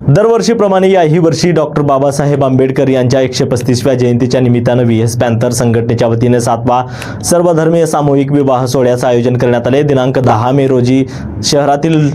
दरवर्षीप्रमाणे याही वर्षी डॉक्टर बाबासाहेब आंबेडकर यांच्या 135व्या जयंतीच्या निमित्तानं व्हीएस पॅन्थर संघटनेच्या वतीने 7वा सर्वधर्मीय सामूहिक विवाह सोहळ्याचं आयोजन करण्यात आले। दिनांक 10 मे रोजी शहरातील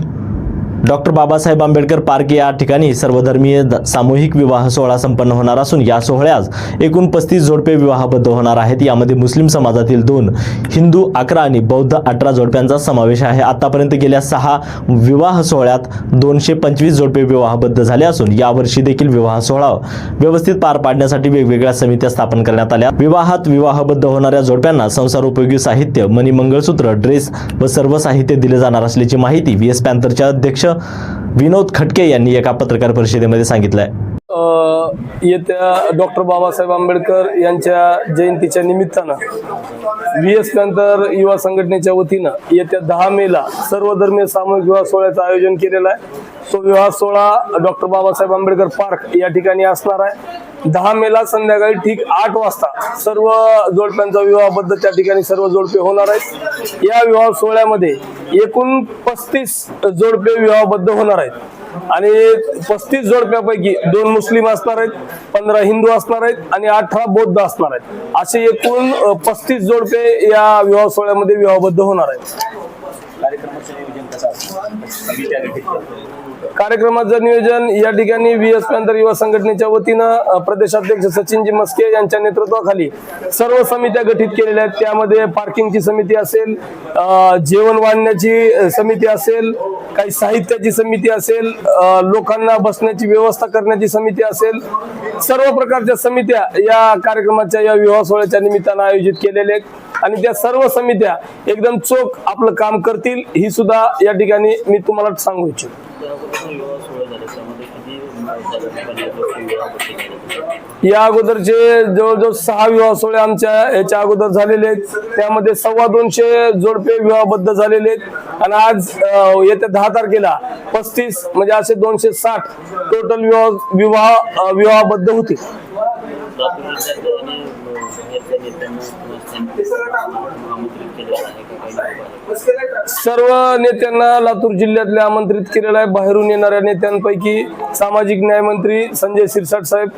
डॉक्टर बाबासाहेब आंबेडकर पार्क या ठिकाणी सर्वधर्मीय सामूहिक विवाह सोहळा संपन्न होणार असून या सोहळ्यात एकूण 35 जोडपे विवाहबद्ध होणार आहेत। यामध्ये मुस्लिम समाजातील 2, हिंदू 11 आणि बौद्ध 18 जोडप्यांचा समावेश आहे। आतापर्यंत गेल्या 6 विवाह सोहळ्यात 225 जोडपे विवाहबद्ध झाले असून यावर्षी देखील विवाह सोहळा व्यवस्थित पार पाडण्यासाठी वेगवेगळ्या समित्या स्थापन करण्यात आल्या। विवाहात विवाहबद्ध होणाऱ्या जोडप्यांना संसारोपयोगी साहित्य, मणी, मंगळसूत्र, ड्रेस व सर्व साहित्य दिले जाणार असल्याची माहिती व्हीएस पॅन्थरचे अध्यक्ष विनोद खटके यांनी एका पत्रकार परिषदेमध्ये सांगितलंय। येत्या डॉक्टर बाबासाहेब आंबेडकर यांच्या जयंतीच्या निमित्तानं व्हीएस पॅन्थर युवा संघटनेच्या वतीनं येत्या 10 मेला सर्वधर्मीय सामूहिक विवाह सोहळ्याचं आयोजन केलेलं आहे। तो विवाह सोहळा डॉक्टर बाबासाहेब आंबेडकर पार्क या ठिकाणी असणार आहे। 10 मेला संध्याकाळी ठीक 8 वाजता सर्व जोडप्यांचा विवाहबद्ध त्या ठिकाणी सर्व जोडपे होणार आहेत। या विवाह सोहळ्यामध्ये एकूण 35 जोडपे विवाहबद्ध होणार आहेत आणि 35 जोडप्यापैकी 2 मुस्लिम असणार आहेत, 15 हिंदू असणार आहेत आणि 18 बौद्ध असणार आहेत। असे एकूण 35 जोडपे या विवाह सोहळ्यामध्ये विवाहबद्ध होणार आहेत। कार्यक्रमाचं नियोजन या ठिकाणी व्हीएस पॅन्थर युवा संघटनेच्या वतीनं प्रदेशाध्यक्ष सचिनजी मस्के यांच्या नेतृत्वाखाली सर्व समित्या गठीत केलेल्या आहेत। त्यामध्ये पार्किंगची समिती असेल, जेवण वाढण्याची समिती असेल, काही साहित्याची समिती असेल, लोकांना बसण्याची व्यवस्था करण्याची समिती असेल, सर्व प्रकारच्या समित्या या कार्यक्रमाच्या या विवाह सोहळ्याच्या निमित्तानं आयोजित केलेल्या आहेत आणि त्या सर्व समित्या एकदम चोख आपलं काम करतील ही सुद्धा या ठिकाणी मी तुम्हाला सांगू इच्छितो। या अगोदरचे जवळजवळ 6 विवाह सोहळे आमच्या याच्या अगोदर झालेले आहेत। त्यामध्ये 250 जोडपे विवाहबद्ध झालेले आहेत आणि आज येत्या 10 तारखेला 35 म्हणजे असे 260 टोटल विवाहबद्ध होतील। सर्व नेत्यांना लातूर जिल्ह्यातले आमंत्रित केलेलं आहे। बाहेरून येणाऱ्या नेत्यांपैकी सामाजिक न्याय मंत्री संजय शिरसाट साहेब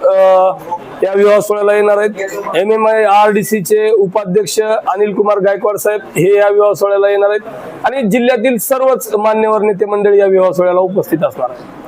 या विवाह सोहळ्याला येणार आहेत। MMIRDC चे उपाध्यक्ष अनिल कुमार गायकवाड साहेब हे या विवाह सोहळ्याला येणार आहेत आणि जिल्ह्यातील सर्वच मान्यवर नेते मंडळी या विवाह सोहळ्याला उपस्थित असणार आहेत।